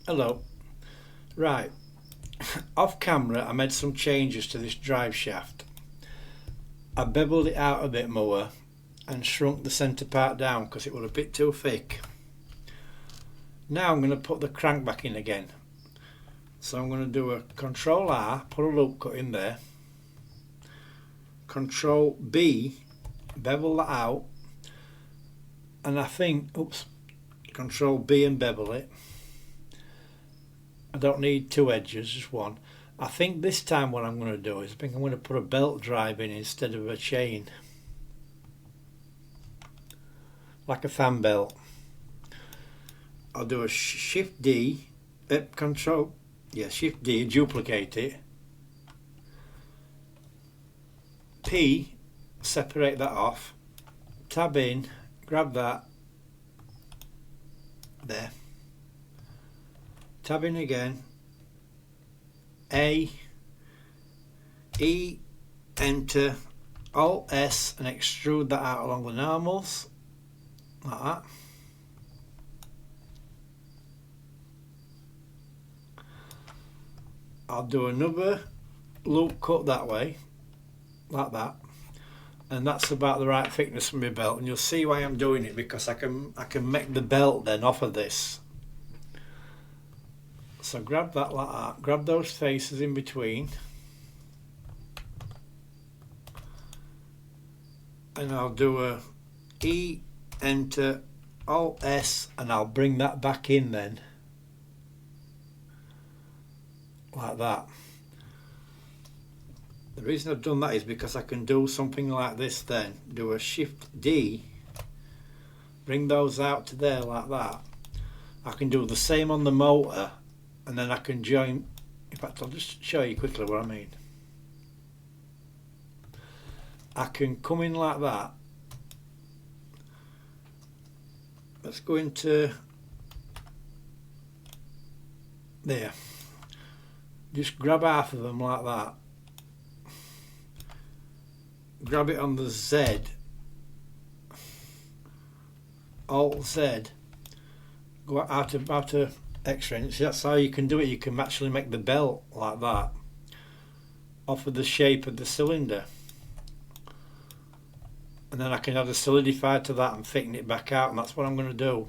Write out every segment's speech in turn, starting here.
Hello. Right, off camera I made some changes to this drive shaft. I beveled it out a bit more and shrunk the centre part down because it was a bit too thick. Now I'm going to put the crank back in again. So I'm going to do a Control R, put a loop cut in there. Control B, bevel that out. And I think, Control B and bevel it. I don't need two edges, just one. I think this time what I'm going to do is I'm going to put a belt drive in instead of a chain. Like a fan belt. I'll do a Shift D, Shift D, duplicate it. P, separate that off. Tab in, grab that. There. Tab in again. A, E, enter, Alt S and extrude that out along the normals. Like that. I'll do another loop cut that way, like that, and that's about the right thickness for my belt, and you'll see why I'm doing it, because I can make the belt then off of this. So grab that like that, grab those faces in between, and I'll do a E, enter, Alt S, and I'll bring that back in then. Like that. The reason I've done that is because I can do something like this then. Do a Shift D, bring those out to there like that. I can do the same on the motor, and then I can join. In fact, I'll just show you quickly what I mean. I can come in like that. Let's go into there. Just grab half of them like that. Grab it on the Z. Alt Z. Go out of X-ray. See, that's how you can do it. You can actually make the belt like that off of the shape of the cylinder. And then I can add a solidifier to that and thicken it back out, and that's what I'm going to do.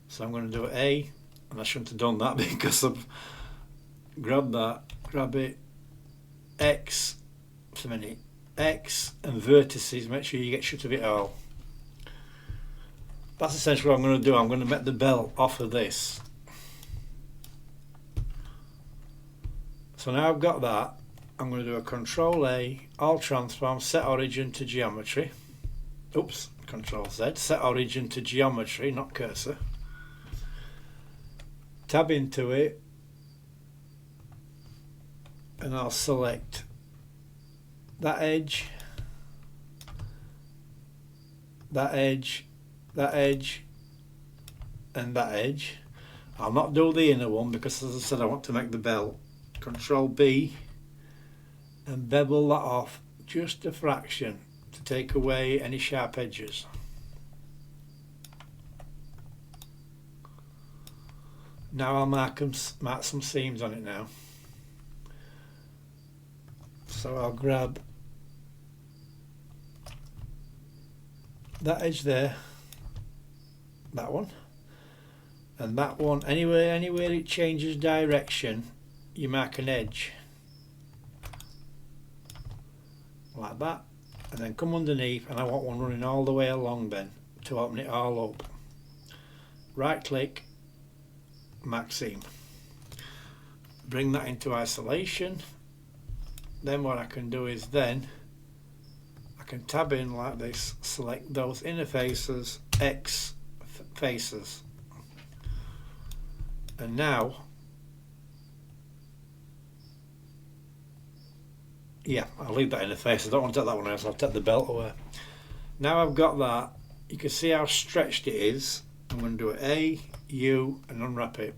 So I'm going to do A, and I shouldn't have done that because I've grabbed that, grab it, X, just a minute, X and vertices, make sure you get shut of it all. That's essentially what I'm going to do. I'm going to make the belt off of this. So now I've got that, I'm going to do a Control A, All Transform, set origin to geometry. Control Z, set origin to geometry, not cursor. Tab into it, and I'll select that edge, that edge, that edge, and that edge. I'll not do the inner one because, as I said, I want to make the belt. Control B and bevel that off just a fraction to take away any sharp edges. Now I'll mark some seams on it now. So I'll grab that edge there, that one, and that one. Anywhere it changes direction, you mark an edge. Like that. And then come underneath, and I want one running all the way along then to open it all up. Right click, mark seam. Bring that into isolation. Then what I can do is then I can tab in like this, select those inner faces, X faces, and now I'll leave that inner face. I don't want to take that one out, so I'll take the belt away. Now I've got that, you can see how stretched it is. I'm going to do A, U, and unwrap it,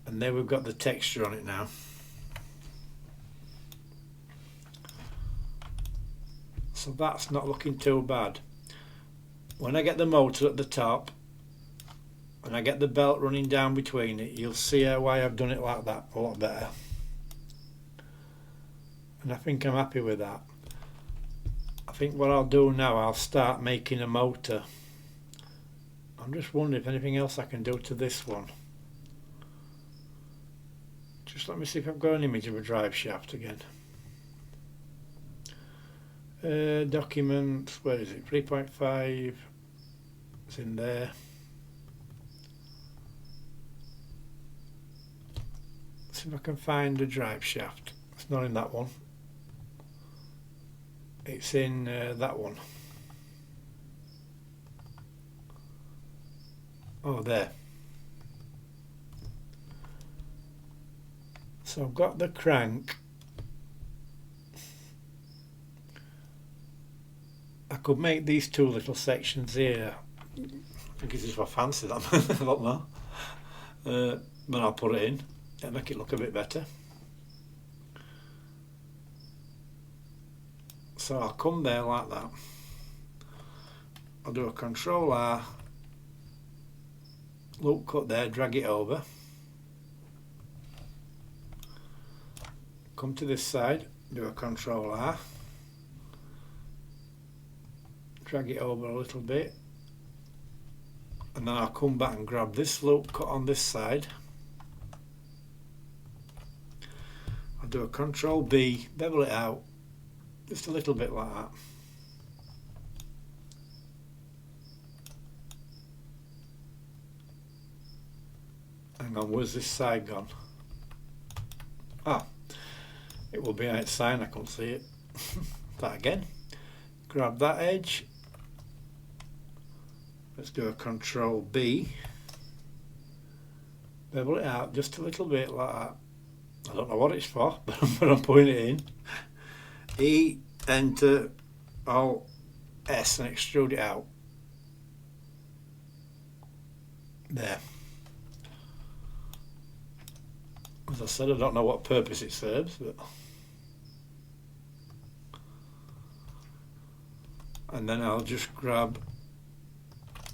and there we've got the texture on it now. So that's not looking too bad. When I get the motor at the top, and I get the belt running down between it, you'll see why I've done it like that a lot better. And I think I'm happy with that. I think what I'll do now, I'll start making a motor. I'm just wondering if anything else I can do to this one. Just let me see if I've got an image of a drive shaft again. Document, where is it? 3.5. It's in there. See if I can find the drive shaft. It's not in that one. It's in that one. Oh, there. So I've got the crank. I could make these two little sections here. I think it's just for fancy that. I don't know. But I'll put it in and make it look a bit better. So I'll come there like that. I'll do a Control R, loop cut there, drag it over. Come to this side, do a Control R, drag it over a little bit, and then I'll come back and grab this loop cut on this side. I'll do a Control B, bevel it out, just a little bit like that. Hang on, where's this side gone? Ah, it will be on its side, I can't see it. That again. Grab that edge. Let's do a Control B. Bevel it out just a little bit like that. I don't know what it's for, but I'm putting it in. E, Enter, Alt, S, and extrude it out. There. As I said, I don't know what purpose it serves, but... And then I'll just grab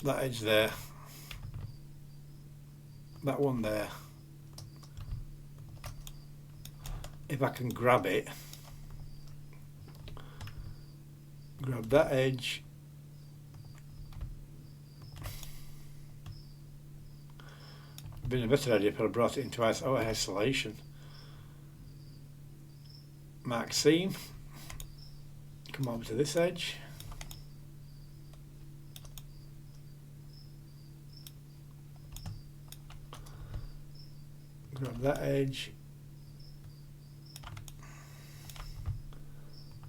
that edge there, that one there. If I can grab it, grab that edge, it'd been a better idea if I brought it into isolation. Mark seam, come over to this edge, grab that edge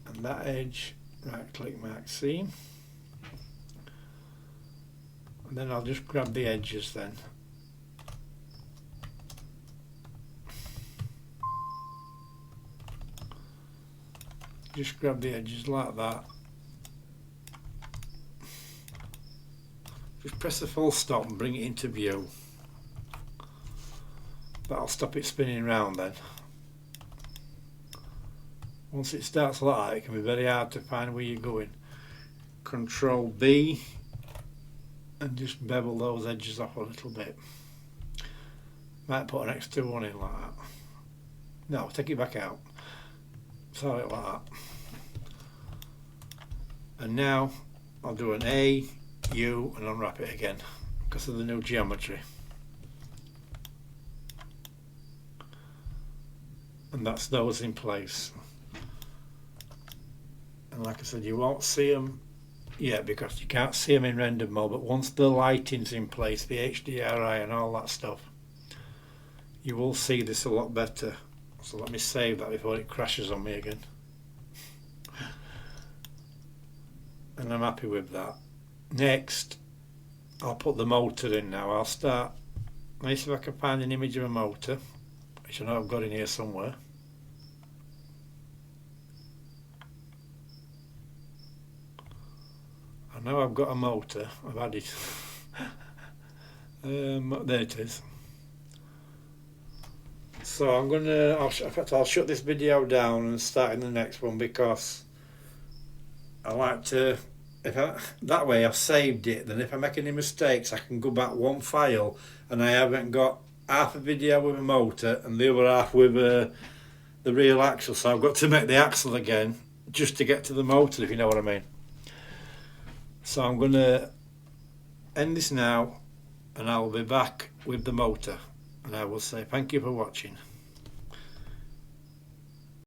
and that edge, right click, mark seam, and then I'll just grab the edges then. Just grab the edges like that. Just press the full stop and bring it into view. That'll stop it spinning round then. Once it starts like that, it can be very hard to find where you're going. Control B and just bevel those edges off a little bit. Might put an extra one in like that. No, take it back out. Sorry, like that. And now I'll do an A, U, and unwrap it again because of the new geometry. And that's those in place. And like I said, you won't see them yet because you can't see them in render mode, but once the lighting's in place, the HDRI and all that stuff, you will see this a lot better. So let me save that before it crashes on me again. And I'm happy with that. Next, I'll put the motor in now. I'll start, let me see if I can find an image of a motor, which I know I've got in here somewhere. I know I've got a motor, I've had it. There it is. So I'm gonna, in fact I'll shut this video down and start in the next one because I like to that way I've saved it. Then if I make any mistakes, I can go back one file, and I haven't got half a video with a motor and the other half with the real axle. So I've got to make the axle again just to get to the motor, if you know what I mean. So I'm going to end this now, and I'll be back with the motor, and I will say thank you for watching.